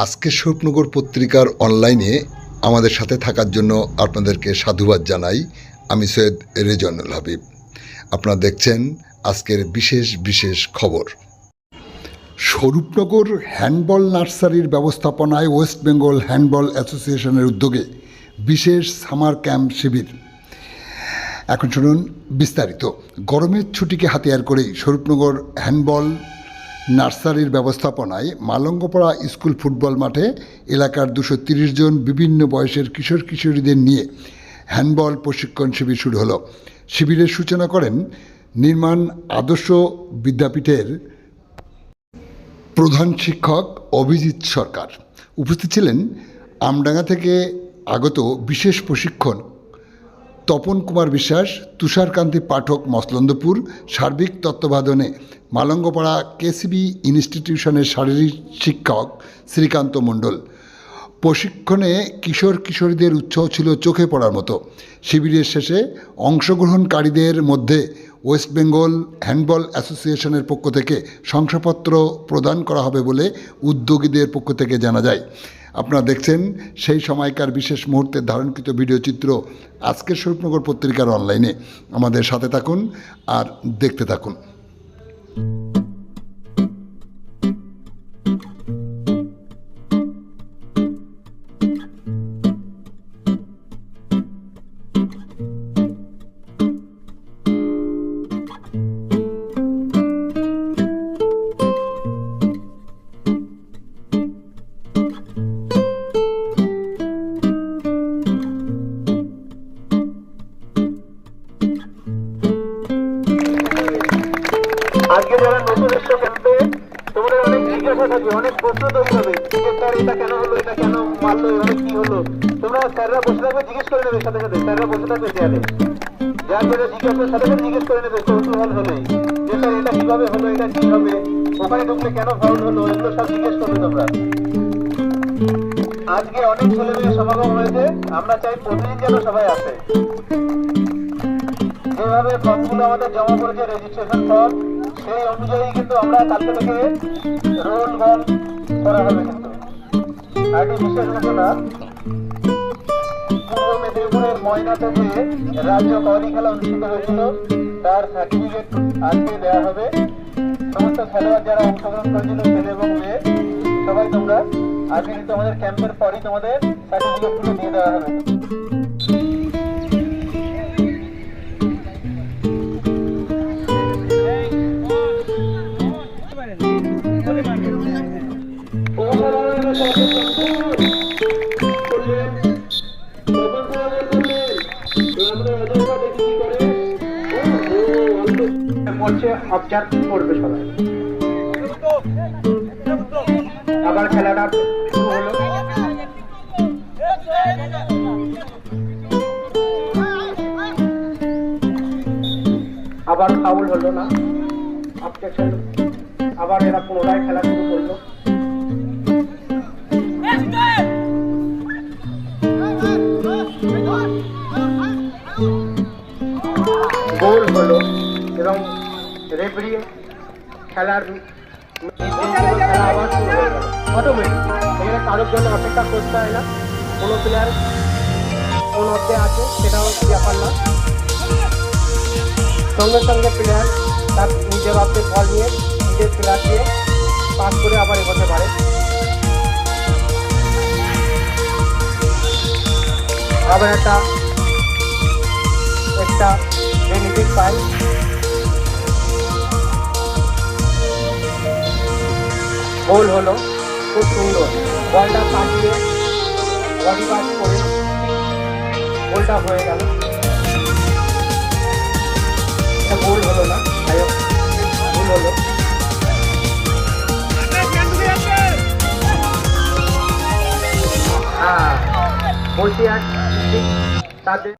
আজকে স্বরূপনগর পত্রিকার অনলাইনে আমাদের সাথে থাকার জন্য আপনাদেরকে সাধুবাদ জানাই। আমি সৈয়দ রেজওয়ানুল হাবিব। আপনারা দেখছেন আজকের বিশেষ খবর। স্বরূপনগর হ্যান্ডবল নার্সারির ব্যবস্থাপনায় ওয়েস্ট বেঙ্গল হ্যান্ডবল অ্যাসোসিয়েশনের উদ্যোগে বিশেষ সামার ক্যাম্প শিবির। এখন শুনুন বিস্তারিত। গরমের ছুটিকে হাতিয়ার করেই স্বরূপনগর হ্যান্ডবল নার্সারির ব্যবস্থাপনায় মালঙ্গপাড়া স্কুল ফুটবল মাঠে এলাকার 230 জন বিভিন্ন বয়সের কিশোর কিশোরীদের নিয়ে হ্যান্ডবল প্রশিক্ষণ শিবির শুরু হলো। শিবিরের সূচনা করেন নির্মাণ আদর্শ বিদ্যাপীঠের প্রধান শিক্ষক অভিজিৎ সরকার। উপস্থিত ছিলেন আমডাঙ্গা থেকে আগত বিশেষ প্রশিক্ষণ তপন কুমার বিশ্বাস, তুষারকান্তি পাঠক মসলন্দপুর। সার্বিক তত্ত্বাবধানে মালঙ্গপাড়া কেসিবি ইনস্টিটিউশনের শারীরিক শিক্ষক শ্রীকান্ত মণ্ডল। প্রশিক্ষণে কিশোর কিশোরীদের উৎসাহ ছিল চোখে পড়ার মতো। শিবিরের শেষে অংশগ্রহণকারীদের মধ্যে ওয়েস্ট বেঙ্গল হ্যান্ডবল অ্যাসোসিয়েশনের পক্ষ থেকে শংসাপত্র প্রদান করা হবে বলে উদ্যোগীদের পক্ষ থেকে জানা যায়। আপনারা দেখছেন সেই সময়কার বিশেষ মুহূর্তের ধারণকৃত ভিডিও চিত্র আজকের স্বরূপনগর পত্রিকার অনলাইনে। আমাদের সাথে থাকুন আর দেখতে থাকুন। আজকে যারা নতুন এসছো ক্যাম্পে, তোমাদের অনেক জিজ্ঞাসা থাকবে, অনেক প্রশ্ন তৈরি হবে যে স্যার এটা কেন হলো, এটা কেন মারলো, এভাবে কি হলো। তোমরা স্যাররা বসে থাকবে, জিজ্ঞেস করে নেবে সাথে সাথে। স্যাররা বসে থাকবে চেয়ারে, যার যেটা জিজ্ঞাসা সাথে সাথে জিজ্ঞেস করে নেবে কৌতূহল হলেই যে স্যার এটা কিভাবে হলো, এটা কি হবে, ওখানে ঢুকলে কেন ফাউল হলো, এগুলো সব জিজ্ঞেস করবে তোমরা। আজকে অনেক ছেলে মেয়ে সমাগম হয়েছে, আমরা চাই প্রতিদিন যেন সবাই আসে। যেভাবে ফর্মগুলো আমাদের জমা করেছে রেজিস্ট্রেশন ফর্ম, সেই অনুযায়ী কিন্তু আমরা কালকে থেকে রোল বল করা হবে। কিন্তু আরেকটি বিশেষ ঘটনা, পূর্ব মেদিনীপুরের ময়নাতে যে রাজ্য কবাডি খেলা অনুষ্ঠিত হয়েছিল, তার সার্টিফিকেট আজকে দেওয়া হবে। সমস্ত খেলোয়াড় যারা অংশগ্রহণ করেছিল, ছেলে এবং মেয়ে, সবাই তোমরা আজকে কিন্তু আমাদের ক্যাম্পের পরই তোমাদের সার্টিফিকেটগুলো দিয়ে দেওয়া হবে। অবজার্ভ করবে সবাই। আবার খেলাটা শুরু হলো। আবার ফাউল হলো না, অবজেকশন। আবার এরা পুনরায় খেলা শুরু করলো। গোল হলো এবং রেফারি খেলার আবার শুরু হয়ে গেল অটোমেটিক। এখানে কারোর জন্য অপেক্ষা করতে হয় না। কোনো প্লেয়ার কোন অর্থে আছে সেটাও ব্যাপার না, সঙ্গে সঙ্গে প্লেয়ার তার নিজের অর্থে বল নিয়ে নিজের প্লেয়ার দিয়ে পাস করে আবার এগোতে পারে। আবার একটা বেনিফিট পাই। গোল হলো, খুব সুন্দর। বলটা পাঠিয়ে বডি পাস করে গোলটা হয়ে গেল। এটা গোল হলো না, যাই হোক গোল হলো। হ্যাঁ, বলছি আর তাদের